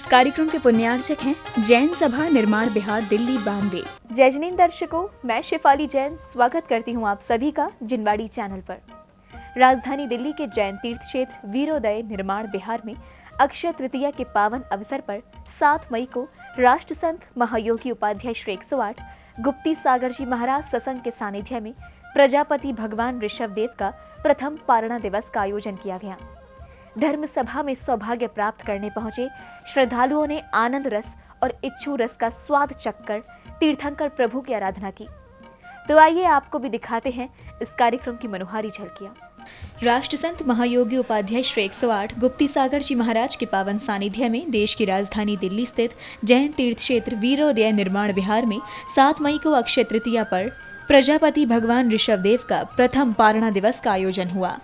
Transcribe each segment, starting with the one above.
इस कार्यक्रम के पुण्यार्चक हैं जैन सभा निर्माण बिहार दिल्ली 92। जय जनीन दर्शकों, मैं शेफाली जैन स्वागत करती हूं आप सभी का जिनवाड़ी चैनल पर। राजधानी दिल्ली के जैन तीर्थ क्षेत्र वीरोदय निर्माण बिहार में अक्षय तृतीया के पावन अवसर पर 7 मई को राष्ट्र संत महायोगी उपाध्याय श्री 108 गुप्ती सागर जी महाराज सत्संग के सानिध्य में प्रजापति भगवान ऋषभ देव का प्रथम पारणा दिवस का आयोजन किया गया। धर्म सभा में सौभाग्य प्राप्त करने पहुंचे श्रद्धालुओं ने आनंद रस और इच्छू रस का स्वाद चखकर तीर्थंकर प्रभु की आराधना की। तो आइए आपको भी दिखाते हैं इस कार्यक्रम की मनोहारी झलकियां। राष्ट्र संत महायोगी उपाध्याय श्री 108 गुप्ती सागर जी महाराज के पावन सानिध्य में देश की राजधानी दिल्ली स्थित जैन तीर्थ क्षेत्र वीरोदय निर्माण बिहार में 7 मई को अक्षय तृतीया पर प्रजापति भगवान ऋषभ देव का प्रथम पारणा दिवस का आयोजन हुआ।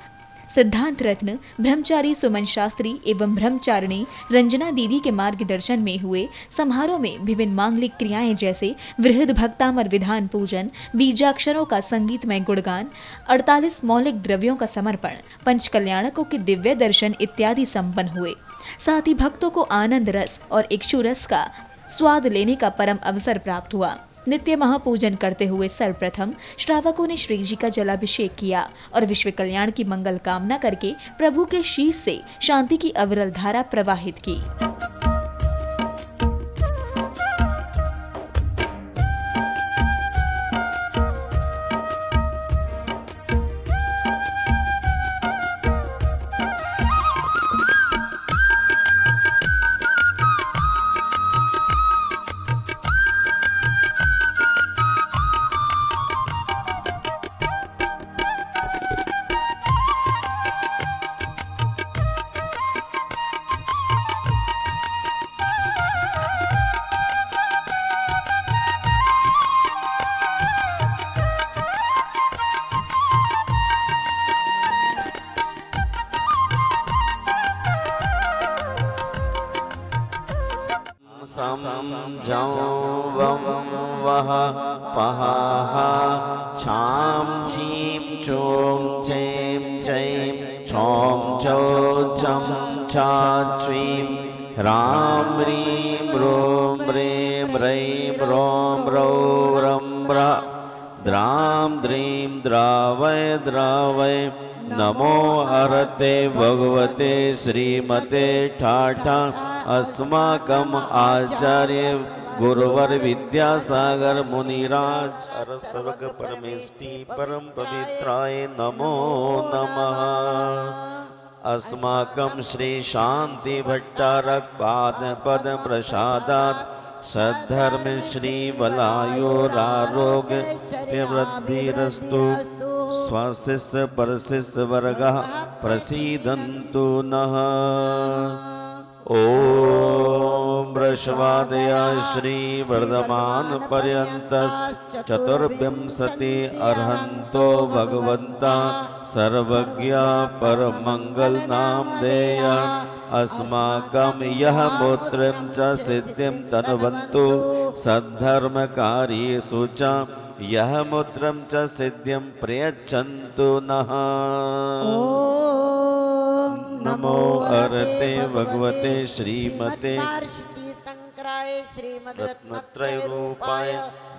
सिद्धांत रत्न ब्रह्मचारी सुमन शास्त्री एवं ब्रह्मचारिणी रंजना दीदी के मार्गदर्शन में हुए समारोह में विभिन्न मांगलिक क्रियाएं जैसे वृहद भक्तामर विधान पूजन, बीजाक्षरों का संगीतमय गुणगान, 48 मौलिक द्रव्यों का समर्पण, पंचकल्याणकों के दिव्य दर्शन इत्यादि संपन्न हुए। साथ ही भक्तों को आनंद रस और इक्षु रस का स्वाद लेने का परम अवसर प्राप्त हुआ। नित्य महापूजन करते हुए सर्वप्रथम श्रावकों ने श्री जी का जलाभिषेक किया और विश्व कल्याण की मंगल कामना करके प्रभु के शीश से शांति की अविरल धारा प्रवाहित की। वह पहा छाम छीम चोम चैम चैम छौम चौ चम छा च्वीम राम रीम रोम रेम रैम रोम रौ रम ब्र द्राम द्रीम द्रावय द्रावय नमो हरते भगवते श्रीमते ठाठा अस्माकम आचार्य गुरुवर विद्यासागर मुनिराज सरस्वग परमेष्टि परम पवित्राय नमो नमः। अस्माकं श्री शांति भट्टारक पाद पद प्रसादात् सद्धर्म श्री बलायोरारोग्य वृद्धिरस्तु। स्वाशिष्य परशिष्य वर्गः प्रसीदन्तु नः। ओम वृषभादया श्री वर्धमान पर्यंत चतुर्विंशति अर्हन्तो भगवन्ता सर्वज्ञा परमंगल नाम देय। अस्माकं यह मूत्रं च सिद्धिं तनुवन्तु सद्धर्मकार्येषु च यह मूत्रं च सिद्धिं प्रयच्छन्तु नः। नमो अरते भगवते श्रीमते रत्नत्रय रूपाय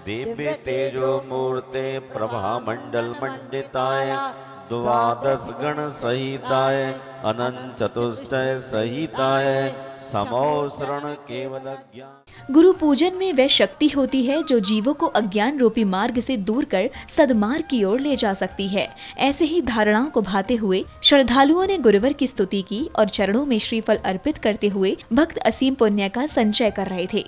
दिव्य तेजो मूर्ते प्रभामंडल मंडिताय द्वादश गण सहिताय अनंत चतुष्टय सहिताय समोसरण केवल ज्ञान। गुरु पूजन में वह शक्ति होती है जो जीवों को अज्ञान रूपी मार्ग से दूर कर सदमार्ग की ओर ले जा सकती है। ऐसे ही धारणाओं को भाते हुए श्रद्धालुओं ने गुरुवर की स्तुति की और चरणों में श्रीफल अर्पित करते हुए भक्त असीम पुण्य का संचय कर रहे थे।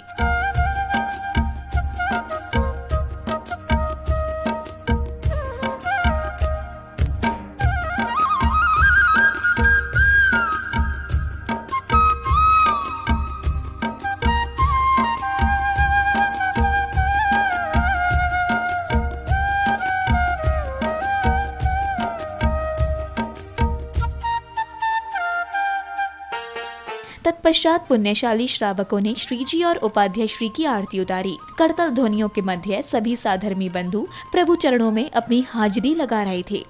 तत्पश्चात पुण्यशाली श्रावकों ने श्री जी और उपाध्याय श्री की आरती उतारी। करतल ध्वनियों के मध्य सभी साधर्मी बंधु प्रभु चरणों में अपनी हाजिरी लगा रहे थे।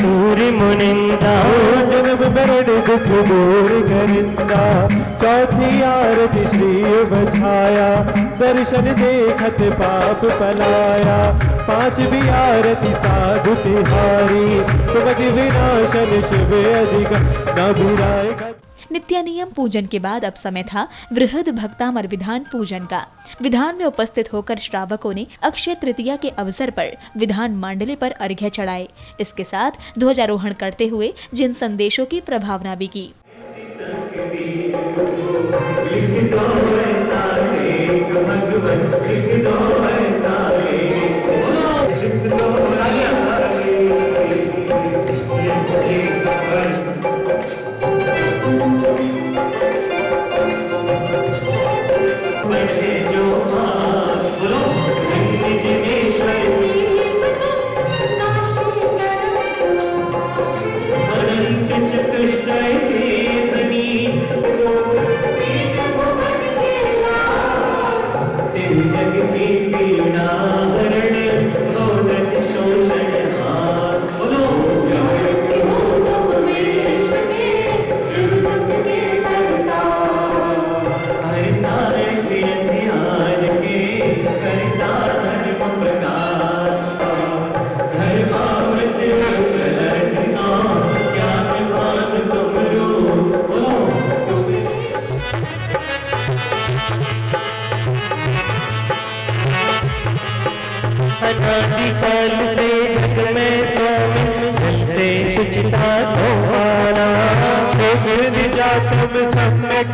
सूर्य मुनिंदा जन्म मरण दुख दूर करिंदा। चौथी आरती श्री बछाया दर्शन देखत पाप पलाया। पांचवी आरती साधु तिहारी सुमति विनाशन शिव अधिक न बिराएगा। नित्यानियम पूजन के बाद अब समय था वृहद भक्तामर विधान पूजन का। विधान में उपस्थित होकर श्रावकों ने अक्षय तृतीया के अवसर पर विधान मांडले पर अर्घ्य चढ़ाए। इसके साथ ध्वजारोहण करते हुए जिन संदेशों की प्रभावना भी की। अनादिकाल से जग में स्वामी जल से शुचिता धोवाना। सम्यक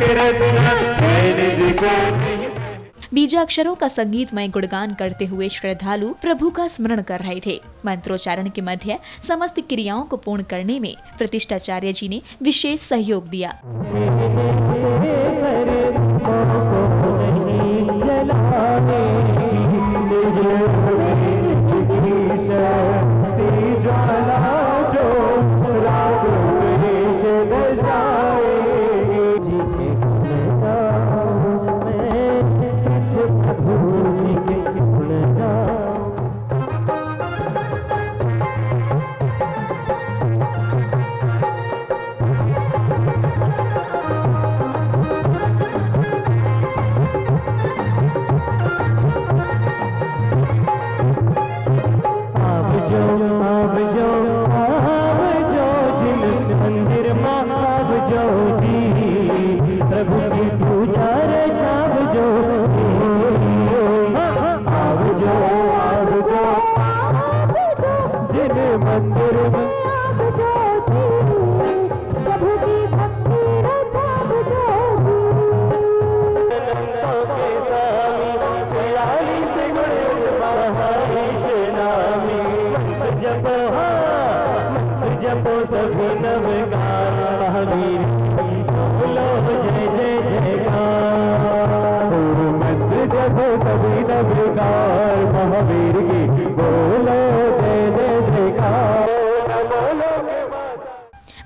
बीजाक्षरों का संगीतमय गुणगान करते हुए श्रद्धालु प्रभु का स्मरण कर रहे थे। मंत्रोच्चारण के मध्य समस्त क्रियाओं को पूर्ण करने में प्रतिष्ठाचार्य जी ने विशेष सहयोग दिया।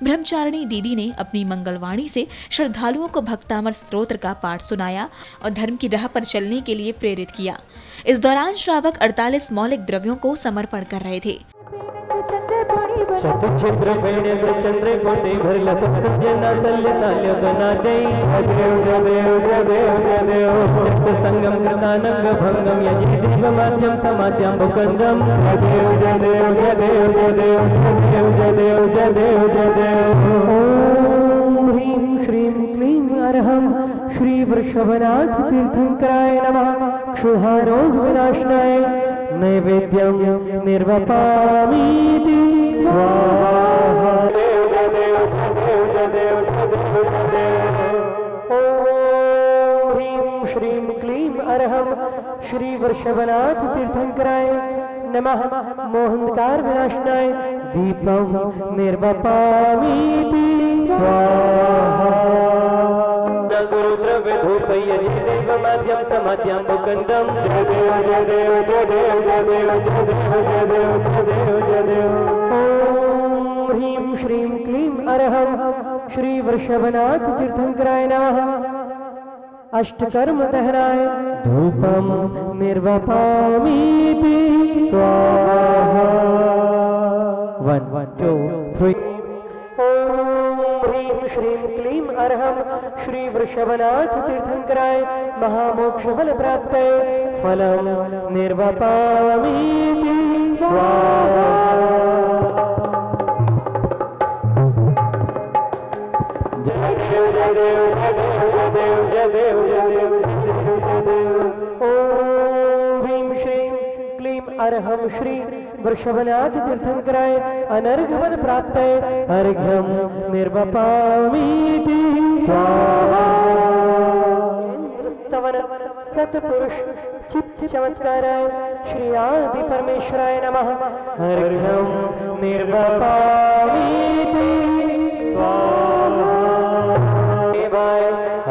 ब्रह्मचारिणी दीदी ने अपनी मंगलवाणी से श्रद्धालुओं को भक्तामर स्तोत्र का पाठ सुनाया और धर्म की राह पर चलने के लिए प्रेरित किया। इस दौरान श्रावक 48 मौलिक द्रव्यों को समर्पण कर रहे थे। शतक्षेत्र फेणेन्द्र चंद्र कोटि भरला सत्सज्जना सल्य साल्य बना देई जदेव जदेव जदेव जदेव भक्त संगम कृतानंग भंगम यजि देव माध्यम समाध्यम मुकंदम जदेव जदेव जदेव जदेव जदेव जदेव जदेव जदेव। ओम ह्रीं श्रीं क्लीं अरहं श्री वृषभनाथ तीर्थंकराय नमः। क्षुधारोग विनाशनाय नैवेद्यं निर्वपामीति स्वाहा। देव जदेव जदेव जदेव जदेव जदेव। ओम ह्रीं श्रीं क्लीं अरहं श्री वृषभनाथ तीर्थंकराय नमः। मोहंकार विनाशनाय दीपं निर्वपामीति स्वाहा। गुरुद्रव्य धूप यजि देव माध्यम समाध्यम मुकंदम जदेव जदेव जदेव जदेव जदेव जदेव जदेव जदेव। ओम ह्रीं श्रीं क्लीं अरहं श्री वृषभनाथ तीर्थंकराय नमः। अष्टकर्म दहराय धूपम निर्वपामीति स्वाहा। 1 2 श्रीं क्लीं अर्हं श्री वृषभनाथ तीर्थंकराय महामोक्ष फल प्राप्तये फलं निर्वपामीति स्वाहा। जय देव जय देव जय देव जय देव जय देव जय देव। ओम ह्रीं श्रीं क्लीं अर्हं श्री वृषभनाथ तीर्थंकराय अनर्घपद प्राप्तये अर्घ्यं निर्वपामीति स्वाहा। स्तवन सतपुरुष चित्त चमत्काराय श्री आदि परमेश्वराय नमः अर्घ्यं निर्वपामीति स्वाहा। देवाय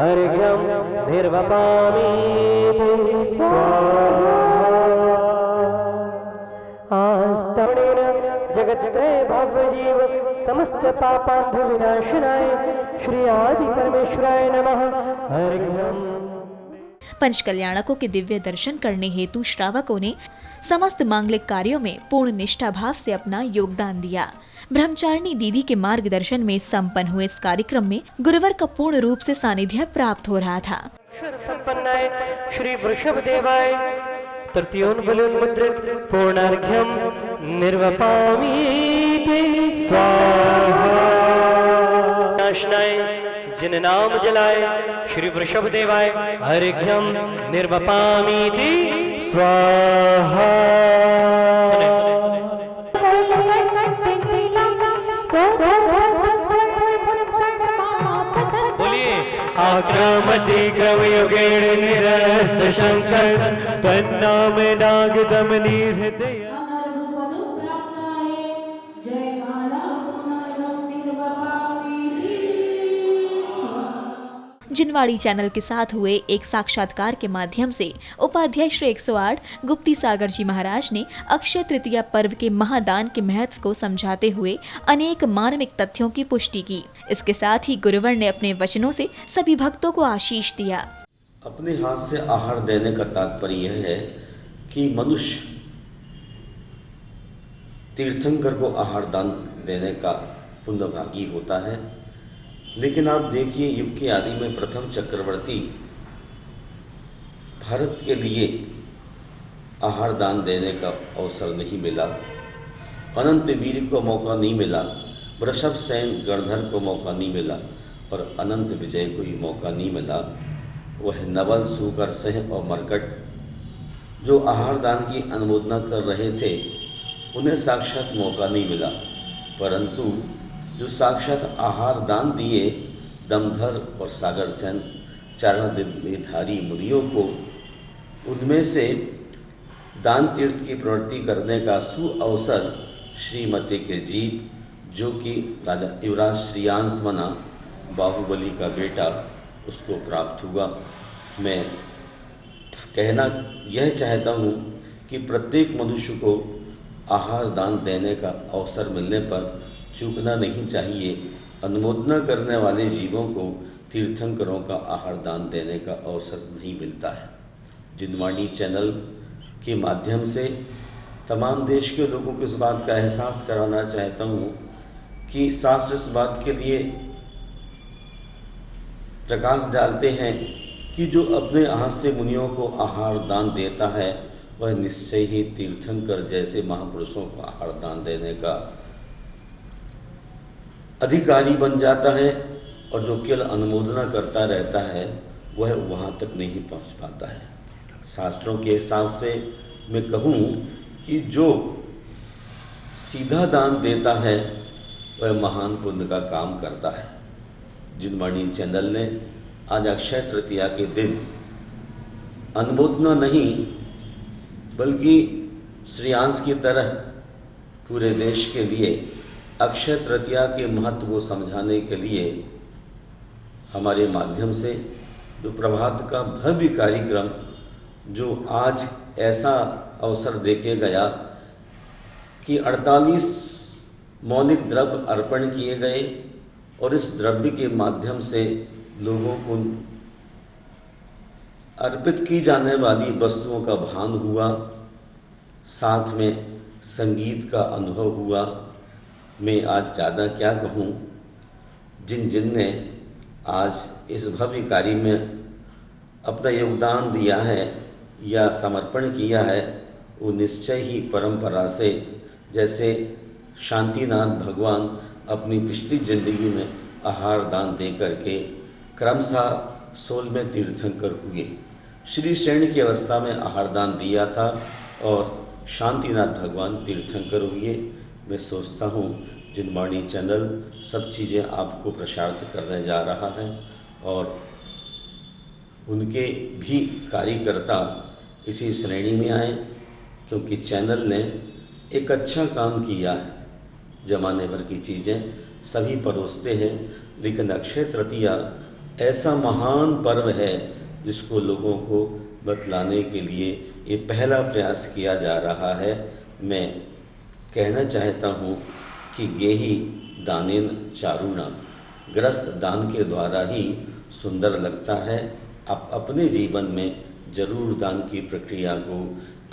अर्घ्यं निर्वपामीति स्वाहा। आस्तवनेन जगत्त्रय भवजीव समस्त पापांध विनाशनाय श्री आदि परमेश्वराय नमः अर्घ्यं। पंचकल्याणकों के दिव्य दर्शन करने हेतु श्रावकों ने समस्त मांगलिक कार्यों में पूर्ण निष्ठा भाव से अपना योगदान दिया। ब्रह्मचारिणी दीदी के मार्गदर्शन में संपन्न हुए इस कार्यक्रम में गुरुवर का पूर्ण रूप से सानिध्य प्राप्त हो रहा था। संपन्नाय श्री वृषभ देवाय तृतीयोन्मुद्रित पूर्णार्घ्यं निर्वपामीति स्वाहा। नाशनाय जिन नाम जलाय श्री वृषभ देवाय अर्घ्यं निर्वपामीति स्वाहा। बोलिए आक्रामति ग्रवयुगेण निरस्त शंकर तन्नाम नागदम निर्हृदय। जिनवाड़ी चैनल के साथ हुए एक साक्षात्कार के माध्यम से उपाध्याय श्री 108 गुप्ती सागर जी महाराज ने अक्षय तृतीया पर्व के महादान के महत्व को समझाते हुए अनेक मार्मिक तथ्यों की पुष्टि की। इसके साथ ही गुरुवर ने अपने वचनों से सभी भक्तों को आशीष दिया। अपने हाथ से आहार देने का तात्पर्य यह है कि मनुष्य तीर्थंकर को आहार दान देने का पुण्यभागी होता है। लेकिन आप देखिए, युग के आदि में प्रथम चक्रवर्ती भारत के लिए आहार दान देने का अवसर नहीं मिला, अनंत वीर को मौका नहीं मिला, वृषभ सेन गणधर को मौका नहीं मिला और अनंत विजय को ही मौका नहीं मिला। वह नवल, सूकर, सिंह और मरकट जो आहार दान की अनुमोदना कर रहे थे उन्हें साक्षात मौका नहीं मिला, परंतु जो साक्षात आहार दान दिए दमधर और सागर सेन चरणधारी मुनियों को, उनमें से दान तीर्थ की प्रवृत्ति करने का सुअवसर श्रीमती के जीव जो कि राजा युवराज श्रीयांश बना बाहुबली का बेटा, उसको प्राप्त हुआ। मैं कहना यह चाहता हूँ कि प्रत्येक मनुष्य को आहार दान देने का अवसर मिलने पर चूकना नहीं चाहिए। अनुमोदना करने वाले जीवों को तीर्थंकरों का आहार दान देने का अवसर नहीं मिलता है। जिनवाणी चैनल के माध्यम से तमाम देश के लोगों को इस बात का एहसास कराना चाहता हूँ कि शास्त्र इस बात के लिए प्रकाश डालते हैं कि जो अपने हाथ से मुनियों को आहार दान देता है वह निश्चय ही तीर्थंकर जैसे महापुरुषों को आहार दान देने का अधिकारी बन जाता है, और जो केवल अनुमोदना करता रहता है वह वहाँ तक नहीं पहुँच पाता है। शास्त्रों के हिसाब से मैं कहूँ कि जो सीधा दान देता है वह महान पुण्य का काम करता है। जिनवाणी चैनल ने आज अक्षय तृतीया के दिन अनुमोदना नहीं बल्कि श्रीयांश की तरह पूरे देश के लिए अक्षय तृतीया के महत्व को समझाने के लिए हमारे माध्यम से जो प्रभात का भव्य कार्यक्रम जो आज ऐसा अवसर देके गया कि 48 मौलिक द्रव्य अर्पण किए गए और इस द्रव्य के माध्यम से लोगों को अर्पित की जाने वाली वस्तुओं का भान हुआ, साथ में संगीत का अनुभव हुआ। मैं आज ज़्यादा क्या कहूँ, जिन जिन ने आज इस भव्य कार्य में अपना योगदान दिया है या समर्पण किया है, वो निश्चय ही परंपरा से, जैसे शांतिनाथ भगवान अपनी पिछली जिंदगी में आहार दान दे करके क्रमशः 16वें तीर्थंकर हुए। श्री शयन की अवस्था में आहार दान दिया था और शांतिनाथ भगवान तीर्थंकर हुए। मैं सोचता हूँ जिनवाणी चैनल सब चीज़ें आपको प्रसारित करने जा रहा है और उनके भी कार्यकर्ता इसी श्रेणी में आए, क्योंकि चैनल ने एक अच्छा काम किया है। जमाने भर की चीज़ें सभी परोसते हैं, लेकिन अक्षय तृतीया ऐसा महान पर्व है जिसको लोगों को बतलाने के लिए ये पहला प्रयास किया जा रहा है। मैं कहना चाहता हूँ कि गेहि दानेन चारुणा, ग्रस्त दान के द्वारा ही सुंदर लगता है। आप अपने जीवन में जरूर दान की प्रक्रिया को,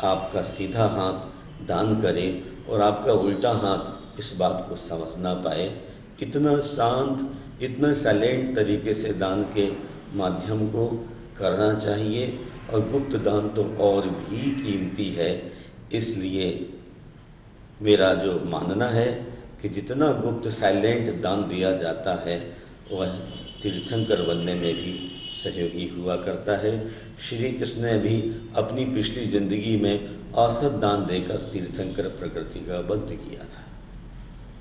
आपका सीधा हाथ दान करें और आपका उल्टा हाथ इस बात को समझ ना पाए। इतना शांत, इतना साइलेंट तरीके से दान के माध्यम को करना चाहिए और गुप्त दान तो और भी कीमती है। इसलिए मेरा जो मानना है कि जितना गुप्त साइलेंट दान दिया जाता है वह तीर्थंकर बनने में भी सहयोगी हुआ करता है। श्री कृष्ण ने भी अपनी पिछली जिंदगी में औसत दान देकर तीर्थंकर प्रकृति का बंद किया था।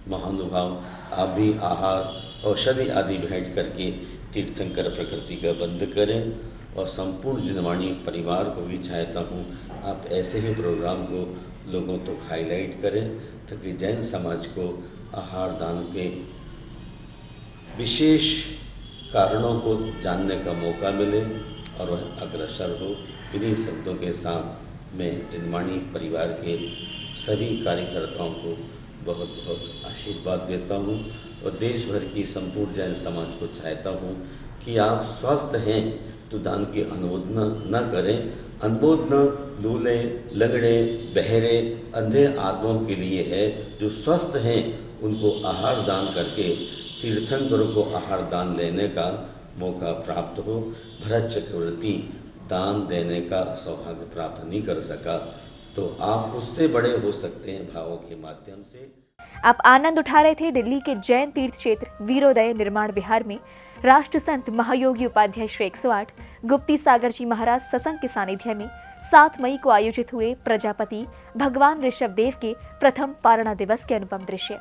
महानुभाव, आप भी आहार औषधि आदि भेंट करके तीर्थंकर प्रकृति का बंद करें और संपूर्ण जिनवाणी परिवार को भी चाहता हूँ आप ऐसे ही प्रोग्राम को लोगों तक हाईलाइट करें, ताकि जैन समाज को आहार दान के विशेष कारणों को जानने का मौका मिले और वह अग्रसर हो। इन्हीं शब्दों के साथ मैं जिनवाणी परिवार के सभी कार्यकर्ताओं को बहुत बहुत आशीर्वाद देता हूँ और देश भर की संपूर्ण जैन समाज को चाहता हूँ कि आप स्वस्थ हैं तो दान की अनुमोदना न करें। अनुमोदना लूले, लंगड़े, बहरे, अंधे आदमियों के लिए है। जो स्वस्थ हैं उनको आहार दान करके तीर्थंकरों को आहार दान लेने का मौका प्राप्त हो। भरत चक्रवर्ती दान देने का सौभाग्य प्राप्त नहीं कर सका, तो आप उससे बड़े हो सकते हैं भावों के माध्यम से। आप आनंद उठा रहे थे दिल्ली के जैन तीर्थ क्षेत्र वीरोदय निर्माण विहार में राष्ट्र संत महायोगी उपाध्याय श्री 108 गुप्ती सागर जी महाराज सत्संग के सानिध्य में 7 मई को आयोजित हुए प्रजापति भगवान ऋषभ देव के प्रथम पारणा दिवस के अनुपम दृश्य।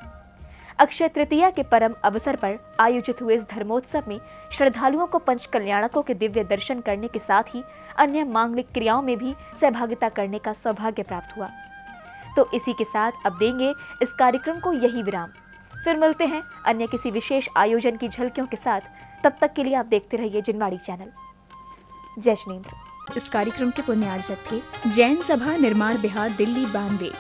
अक्षय तृतीया के परम अवसर पर आयोजित हुए इस धर्मोत्सव में श्रद्धालुओं को पंच कल्याणकों के दिव्य दर्शन करने के साथ ही अन्य मांगलिक क्रियाओं में भी सहभागिता करने का सौभाग्य प्राप्त हुआ। तो इसी के साथ अब देंगे इस कार्यक्रम को यही विराम। फिर मिलते हैं अन्य किसी विशेष आयोजन की झलकियों के साथ। तब तक के लिए आप देखते रहिए जिनवाड़ी चैनल। जय श्रीन्द्र। इस कार्यक्रम के पुण्यार्जक थे जैन सभा निर्माण बिहार दिल्ली 92।